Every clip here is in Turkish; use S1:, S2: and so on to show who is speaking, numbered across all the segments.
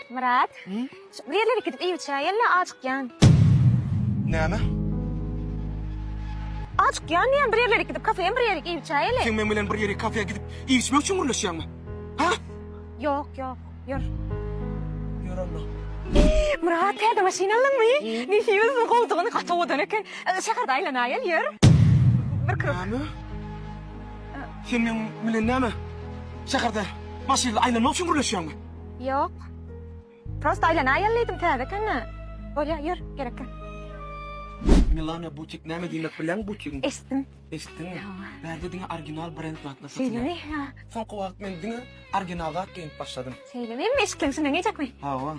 S1: Murat. Bir yerlere gidip iyi bir çay yerle açık yan.
S2: Näme?
S1: Açık yan yani bir yerlere gidip kafeye bir yere iyi bir çay yerle.
S2: Sen men bilen bir ýere kafeye gidip iýip içmek üçin gürleşýärmi? Ha?
S1: Yok yor.
S2: Ýör Allah.
S1: Murat hadi maşinalı mı? Ne fiyorsun koltuğunu katı döneken. Şekerda aylanayal yer. Bir kırık.
S2: Näme? Sen men bilen näme? Şäherde maşynada aýlanmak üçin gürleşýärmi?
S1: Yok. Prosta aylanayalıydım täze Öyle yer gerekli.
S2: Milana butik näme diýmek bilen butik?
S1: Estim.
S2: Estin. Berde diňe original brand wagtla
S1: Seylemi ya.
S2: Soňky wagt men diňe originalga gelip başladym.
S1: Seylemi mi eşitlisin ne geçecek mi?
S2: Hawa.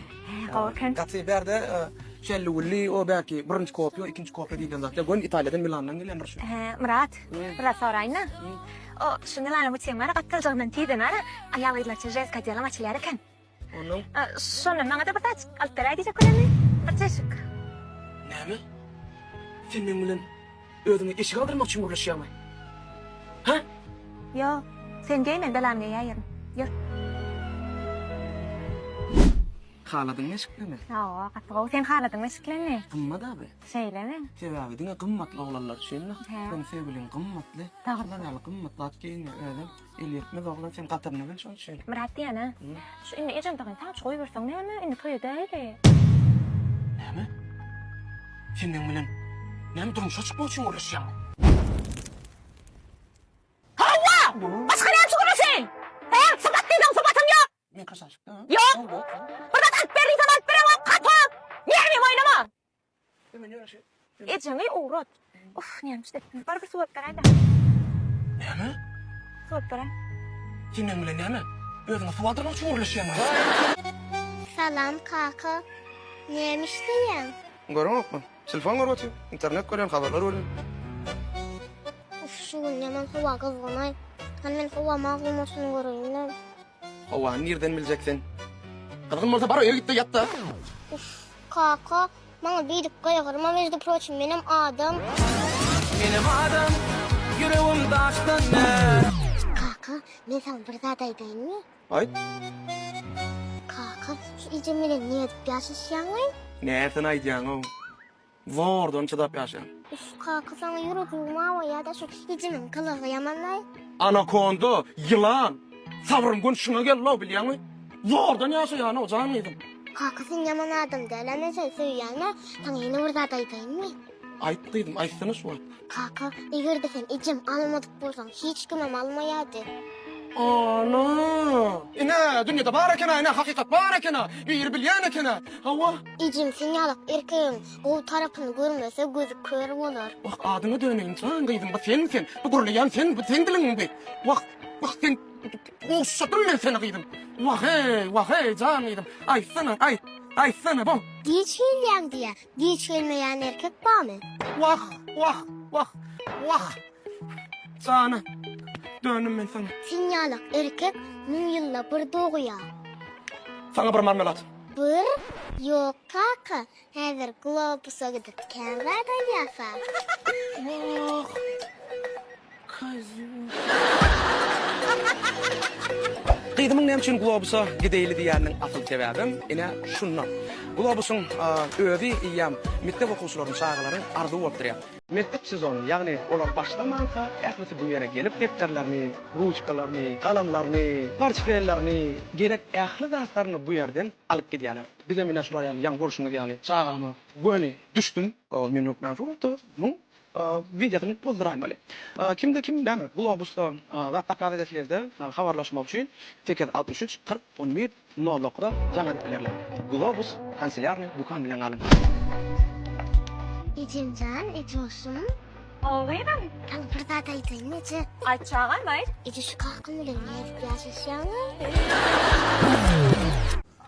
S1: Gawarken.
S2: Gatsy berde şelluli o belki birinci kopya, ikinci kopya diýen zatlar. Gon Italiýadan Milandan gelen bir şey.
S1: Murat. Murat sorayna. O şundan bu temara katılacağından tiden ara ayağı çejes kadyalam açılarken.
S2: Onun
S1: Sonra bana da batat altara diyecek öyle mi? Açık.
S2: näme? Sen men bilen özüňe eşik aldyrmak üçin gürleşýärmi? Ha?
S1: Yo. Sen geymen belamga yayırım. Yer.
S2: Haladyň eşikmi?
S1: Yo, katı sen haladın meşiklenni.
S2: Gymmat abi.
S1: Seylemi.
S2: Sebebi diňe gymmatly oglanlar üçin. Sen sevgilim gymmatly.
S1: Doğru.
S2: Ýaly gymmatly keyin öýle. Elýetme oglan sen gatarna bilen şol şey.
S1: Murat diyana. Şu indi ejem tagyn taç goýup berseň näme? Indi toýdaýdy.
S2: Näme? Sen men bilen näme durmuşa çykmak üçin gürleşýärmi?
S1: Başka ne çıkıyorsun? He? Sıbat dedim sıbatım yok.
S2: Men kaçaşykda.
S1: Yok. Burada kalp berri zaman beremem katı. Niye mi oynama?
S2: Hemen ýöre şey.
S1: Ejemi uğrat. Of neymiş işte. Bar bir suvat karayda.
S2: Näme?
S1: Suvat karay.
S2: Sen men bilen näme? Özüňe suw aldyrmak üçin gürleşýärmi?
S3: Salam kaka. Neymiş diyen?
S2: Görüňokmy? Telefon görýär, internet görýär, habarlar görýär.
S3: Uf şu gün yaman hava kızgınay. Hani men hava mağlumasını göreyim.
S2: Hawa nerden biljeksin? Kızgın bolsa bar öýe git de ýat da.
S3: Uf kaka. Bana bir dakika yakarıma verdi proçum benim adım.
S2: Benim adam yüreğim taştan ne?
S3: Kaka ben sana bir daha daydayım mı?
S2: Ay,
S3: Kaka şu icemile niye edip yaşasyan?
S2: näsen aýdýaň o? Zordan çydap ýaşaýan.
S3: Uf kaka sana yürüdüğüm hava ya da şu icemin kılığı yamanlay.
S2: Anakonda, yılan. Sabrım gün şuna gel la bilýärmi? Zordan ýaşaýan o janydım.
S3: Kaka sen yaman adam değil. Ama sen söyleyene sana yine bir daha daydayım mı?
S2: Aýtdydım, aýtsyna şu.
S3: Kaka eğer de sen icem almadık bolsan hiç gümem almayadı.
S2: Ana! Ine, dünyada bar ekene, ine hakikat bar ekene. Bir bilýän ekene. Hawa,
S3: İcim sen yalak erkeğin o tarafını görmese gözü kör olur.
S2: bak adyňa döneýin, sen gaýdym, bak sen. Bu gürleýän sen, bu sen diliň bi. Bak sen. O şatym men seni gaýdym. Wah hey, janydım. Aýtsana, bu.
S3: Geçeylem diye. Geçelmeyen erkek var mı?
S2: Wah. Sana. Döndüm men sana.
S3: Sen yalak erkek 1000 yılla bir doğuya.
S2: Sana bir marmelat.
S3: Bir? Yok kaka. Hazır globusa gidip kenarda yasak.
S2: Gydymyň näme üçin globusa gideýli diýäniň asyl sebäbim ine şundan. Globusyň özi ýam mektep okuwçylarynyň çağlaryň ardy bolup durýar. Mektep sezonu, ýagny olar başlamansa, ähli bu ýere gelip defterlerini, ruchkalaryny, kalamlaryny, portfellerini, gerek ähli dastlaryny bu ýerden alyp gidýärler. Bize mine şular ýa görüşüňiz ýagny çağamy, göni düşdüm, o meni okman şurda, videosyny pozduraým bale. Kimde kim däme? Globusda wagt kafedeslerde habarlaşmak üçin 863 40 11 00'da jaňa diýerler. Globus kanseliýarny dukan bilen alın.
S3: İcimcan, içosun.
S1: Oğlaydım.
S3: Al bir daha daydayım mı?
S1: Açağın var.
S3: İci şu kalkın bile niye edip yaşasyan?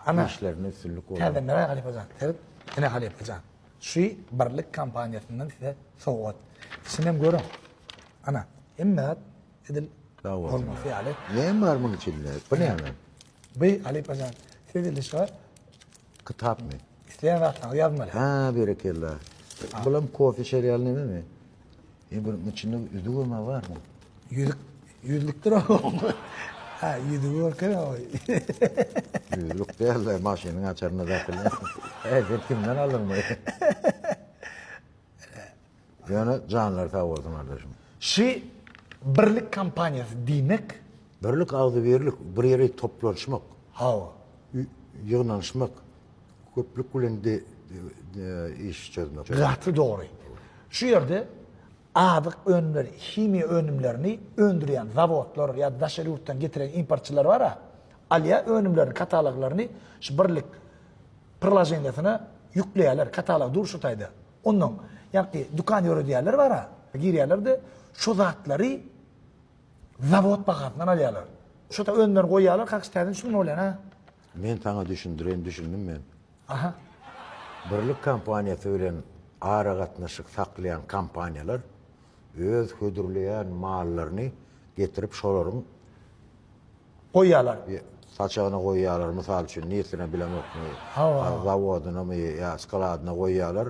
S4: Ana
S5: işlerini sürlük olur.
S4: Tabii ne hal yapacağım? Evet, ne hal yapacağım? Şu birlik kampanyasından size soğut. Şimdi görün. Ana, imdat edil
S5: Davul.
S4: olması yani.
S5: Ne var bunun içinde? Bu ne hemen?
S4: Bir hal yapacağım. Size de şu
S5: Kitap mı?
S4: isteyen vakti yazmalı.
S5: Ha, berekallah. Bulam kofi şeriyalı ne mi? Bunun içinde yüzük olma var mı?
S4: Yüzlüktür o. Ha, yüzlük var o.
S5: Büyülük değil de maşinin açarına zakılıyor. Sen kimden aldın bu? Yani canlar sağ olsun kardeşim.
S4: Şu birlik kampanyası demek
S5: Birlik ağzı birlik, bir yere toplanışmak,
S4: hava.
S5: yığınlaşmak, köplük kulende iş çözmek.
S4: Gatı doğru. Şu yerde adık önümleri, himiya önümlerini öndüren zavodlar ya da daşarı yurttan getiren importçılar var ha. Aliya önümlerini, kataloglarını şu birlik prilajeniyasına yükleyeler, katalog duruşutaydı. Onun yani dükkan yürü diyenler var ha. Giriyorlar şu zatları zavod bakatından alıyorlar. Şu da önlerine koyuyorlar, kakstaydan şunu oluyor ha.
S5: Men sana düşündüm men.
S4: Aha.
S5: Birlik kampanyası bilen ara gatnaşyk saklayan kampanyalar öz hödürleyen mallarını getirip şolaryň
S4: Koyuyorlar.
S5: saçağına koyuyorlar, misal üçün niyetine bilen okmy,
S4: Ha.
S5: zavoduna mı, ya skaladına koyuyorlar,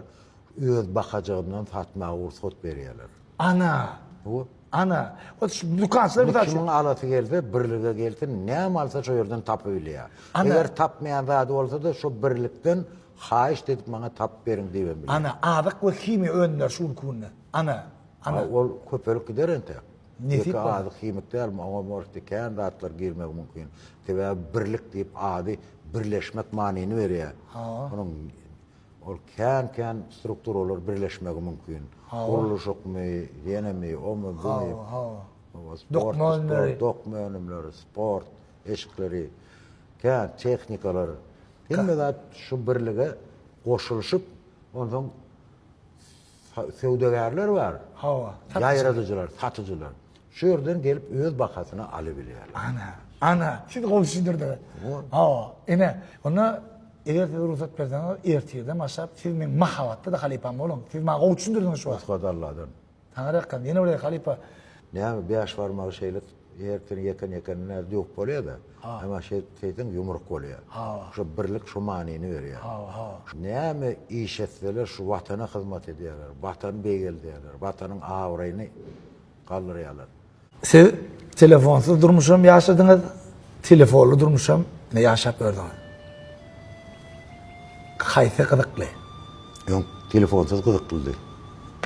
S5: öz bakacağından satmağa ursat berýärler.
S4: Ana.
S5: Bu
S4: Ana. O şu dükkansılar bir
S5: kimin alasy gelse, birlige gelse, näme alsa şu yerden tapybilýär.
S4: Ana.
S5: Eger tapmayan zady bolsa da şu birlikden haýyş edip maňa tap beriň diýen bilen.
S4: Ana adık ve himiya önler şunu kunna. Ana. Ana.
S5: Ol köpelik gider ente.
S4: Ne tip var?
S5: Adı kıymetler mi? Ama morti kendi atlar girmek mümkün. Tebe birlik deyip adı birleşmek manini veriyor. Onun ol kendi struktur olur birleşmek mümkün. Kuruluşuk mu, yene mi, o mu, bu mu?
S4: Dokma önleri.
S5: Dokma önümleri, sport, eşikleri, kendi teknikaları. Hem de şu birlige koşuluşup ondan sevdegarlar var.
S4: Hava.
S5: Yayradıcılar, satıcılar. Şu yerden gelip öz bakasına alıbilýärler.
S4: Ana. Siz konuşundurdu. Hava. Ene. Ona eğer siz ruhsat verseniz ertiyeden başlayıp siz men mahavatta da halipam olun. Siz bana konuşundurdunuz şu an.
S5: Kadarlardan.
S4: Tanrıkan. Yine oraya halipa.
S5: Näme beş varmagy şeyler erken yakan näde ýok bolýar da. Ama şeyden yumruk bolýar. Şu birlik şu manini berýär. Näme iş etseler şu watana hyzmat edýärler. Watan beýeldýärler. Watanyň awraýyny galdyrýarlar.
S4: Siz telefonsuz durmuşam yaşadınız. Telefonlu durmuşam. Ne yaşap gördünüz? Hayfe kıdıklı.
S5: Ýok, telefonsuz gyzykly.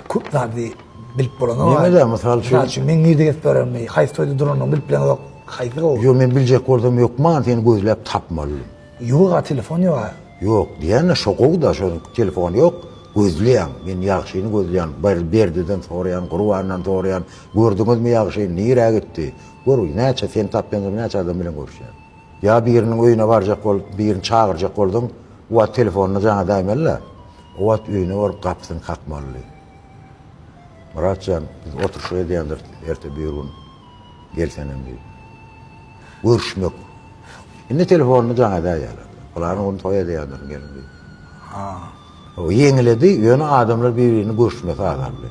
S4: Kup zadi bilip bolan o.
S5: Näme de misal şu
S4: Men girdi getberem. Hayfe duranyň bilip bilen yok. Hayfe o.
S5: yo men biljek boldum ýokman, seni gözläp tapmaly.
S4: Yok telefon yok.
S5: Yok, diýene şokog da şu telefon yok. Gözleýän, men ýagşyny gözleýän, berdiden soraýan, gurwandan soraýan, gördüňizmi ýagşy, nire gitdi? Gör, näçe sen tapýandy, näçe adam bilen görüşýän. Ya biriniň öýüne barjak bol, birini çağırjak boldum, o telefonyny jaňa daýmaly. O öýüne borup gapysyny kakmaly. Muratcan, biz oturşy edýändir, erte bir gün gelsenem diýip. Görüşmek. Indi telefonyny jaňa daýýarlar. Olary onu toýa edýändir geldi. O yeňiledi, ýöne adamlar bir-birini görüşmek agarly.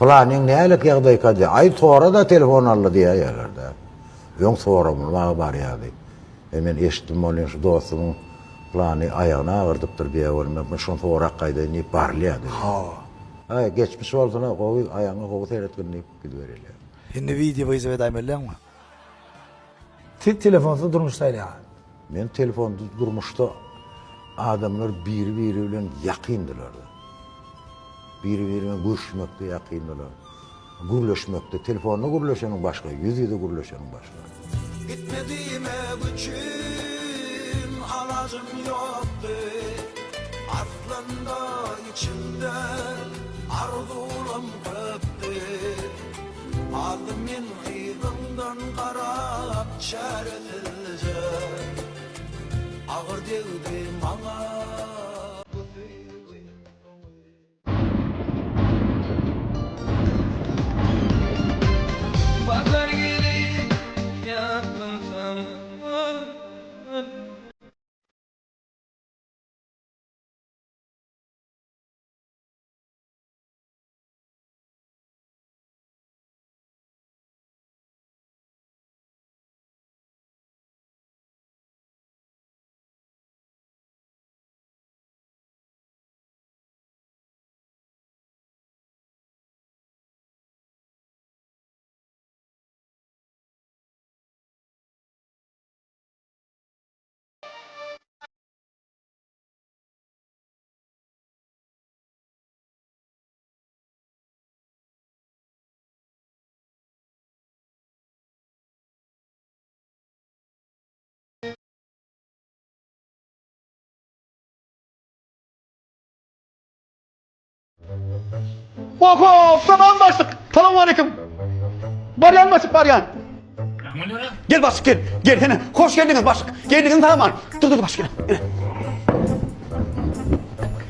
S5: Planyň nälik ýagdaý kady? Ay sonra da telefon aldy diýýärler da. Ýöň sonra muňa barýardy. Men eşitdim bolýan şu dostumyň plany aýagyna agyrdypdyr diýär, men şonu sonra gaýda ni barlýady. Ha, geçmiş bolsa gowy aýagyna gowy seretgeni bilberýärler.
S4: Şimdi video izle daýmalyň mı? Siz telefonsuz durmuşsaýlar ya.
S5: Men telefonsuz durmuşda adamlar biri bilen ýakyndylar. Biri-birine görüşmekde ýakyndylar. Gürleşmekde, telefonla gürleşenin başka, yüz-yüze gürleşenin başka.
S6: Gitmediğime bütün alacım yoktu. Aslında içimde arzulam köptü. Aldım min ýygyndan qarap çaresizce. Ağır degdi maňa
S7: Hop, tamam başlık. Selamun aleyküm. Baryan başlık, baryan. Gel başlık, gel. Gel, hele. Hoş geldiniz başlık. Geldiniz tamam. Dur başlık. Yine.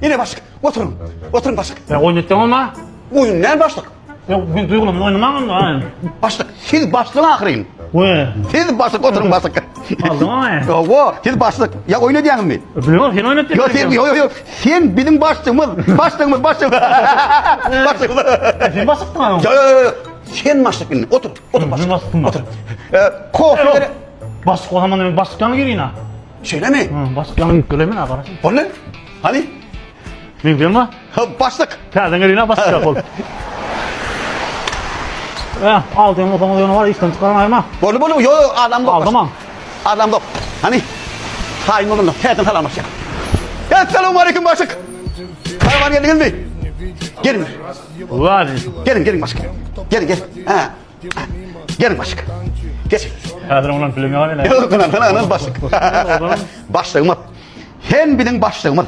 S7: Yine başlık. Oturun. Oturun başlık.
S8: Ya oynatacağım ama.
S7: Oyun ne başlık?
S8: Ya ben duygulamayın oynamam da.
S7: Başlık. Siz başlığın akırıyın.
S8: Ve
S7: Siz başlık, oturun başlık.
S8: aldım ama ya.
S7: Yo, siz başlık. Ya oyna diyelim mi?
S8: Biliyorum sen oynatacaksın.
S7: Yo. Sen bizim başlığımız. Başlığımız. Başlığımız.
S8: Sen basıktın ama.
S7: Yo. Sen başlık benim. Otur
S8: Ben
S7: başlık.
S8: basıktım.
S7: Otur. Kofileri.
S8: Basık o zaman demek basıktan mı gireyim ha?
S7: Şöyle mi?
S8: Basıktan mı göremin ha kardeşim?
S7: O ne? Hani?
S8: Ben biliyorum ha.
S7: Ha, başlık.
S8: Terden gireyim ha basık ol. Ya aldığım odama yonu var işten çıkaramayım ha.
S7: Bolu. Yo adam da.
S8: Aldım ha.
S7: Adam da. Hani? Hain olun da. Terden salamaz ya. Ya selamun aleyküm başlık. Karavan geldiniz mi? Gelin.
S8: Var.
S7: Gelin başlık. Gelin. Ha. Gelin başlık. Geç.
S8: Terden olan film var ya.
S7: Yok lan başlık. Başlığımız. Hen bilin başlığımız.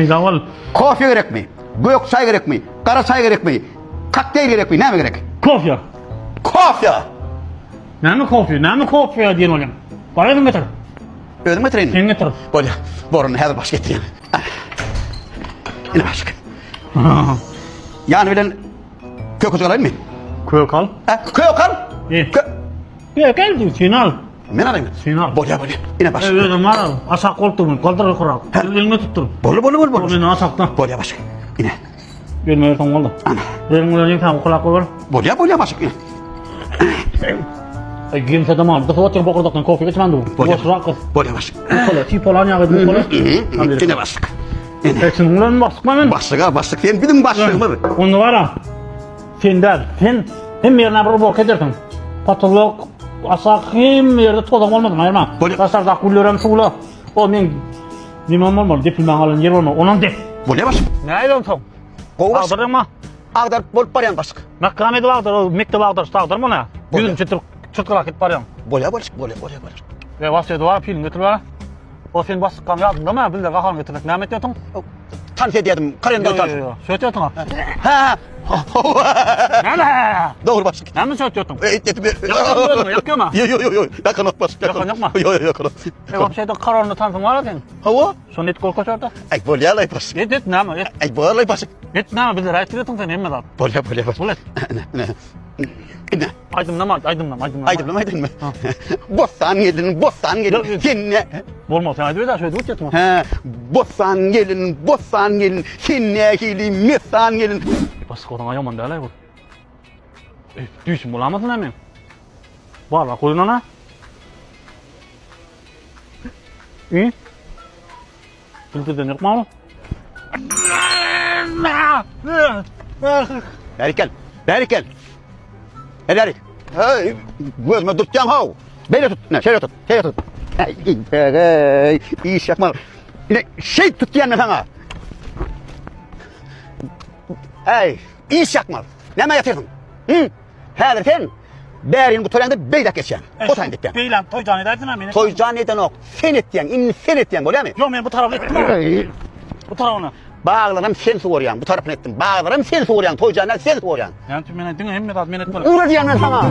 S8: Tamam.
S7: Kofe gerek mi? Gök çay gerek mi? Kara çay gerek mi? Kokteyl gerek mi? Ne mi gerek?
S8: Kofi.
S7: Kofe.
S8: Ne mi kofi? Ne mi kofi diyen olayım? Para mı getir?
S7: Ödüm getirin.
S8: Sen getir.
S7: Böyle. Borun her baş getireyim. Yine başlık. Yani bilen kökücü alayım mı?
S8: Kök al.
S7: Kök al.
S8: İyi. Kök al diyor. Sen al.
S7: Ben alayım.
S8: Sen al.
S7: Böyle. Yine başlık.
S8: Evet var. Asak koltuğumu. Koltuğu kurak. Elini tuttur.
S7: Böyle.
S8: Beni asaktan.
S7: Böyle başlık. Yine.
S8: Gelmeye tam oldu. Benim ulan tam kulak olur.
S7: Böyle başlık. Yine.
S8: Gimse tamam. Dıkı otur bakırdaktan kofi geçmen dur. Boş rakı.
S7: Böyle başlık.
S8: Kola. Tip olan yağı bu kola.
S7: Yine başlık. Yine.
S8: Sen ulan basma ben.
S7: Başlık. Sen bilin başlığımız.
S8: Onu var ha. Sen der. Sen hem yerine bir bok edersin. Patolog asak hem yerde tozan olmadı ayırma.
S7: Böyle-
S8: Kasarda kullören suğla. O men nimam olmadı. Dipilmen alın yer olmadı. Onun dip.
S7: Böyle başlık.
S8: Ne aydın tom?
S7: Kovas.
S8: Ağdırın mı?
S7: Ağdar bol baryan başlık.
S8: Mekkamede bağdır. O mekte bağdır. Sağdır mı ne? Yüzüm çıtır git baryan.
S7: Böyle başlık.
S8: Ve vasiyeti var film götür var. O sen basık kam yazdım değil mi? Bildir kakalım götürmek. Ne emet yatın?
S7: Tanfe diyedim. Karen götür.
S8: Söğüt yatın ha.
S7: Ha.
S8: Ne ne?
S7: Doğru başlık.
S8: Ne mi söğüt yatın? Yakıyor mu?
S7: Yok. Yakın başlık.
S8: Yakın mı?
S7: Yok.
S8: Ev şeyde kararını tanıtım var ya.
S7: Hava.
S8: Son et korku şorta.
S7: Ay böyle alay başlık.
S8: Et ne mi?
S7: Ay böyle alay başlık.
S8: Et ne mi? Bildir ayet yatın sen emme dat.
S7: Böyle başlık.
S8: Ulan.
S7: Ne?
S8: Aydın mı?
S7: Bostan gelin. Sen ne?
S8: Olmaz sen aydın da şöyle dut yatma.
S7: Ha. Bostan gelin. Sen ne gelin? Mesan gelin.
S8: Basık olan yaman derler bu. Düşün bulamadın hemen. Var bak koyun ona. İyi. Filtreden yok mu oğlum?
S7: Beri gel. Hadi. Hey, gözüme tutacağım hav. Böyle tut. Ne, şöyle tut. Hey, iyi iş yapma. Yine şey tut yanına sana. Hey, iyi iş yapma. Ne mi yatırdın? Hı? Hadi sen. Berin bu törende beydak geçen. O tane dipten.
S8: Beylan toycan edersin ha beni.
S7: Toycan neden ok? Sen ettiyen, böyle mi?
S8: Yok ben bu tarafı ettim. Bu tarafına.
S7: Bağlarım sen soğuruyan. Bu tarafını ettim. Bağlarım sen soğuruyan. Toycanlar sen soğuruyan.
S8: Yani tüm beni dinle hem de ben etmem.
S7: Uğraşacağım ben sana.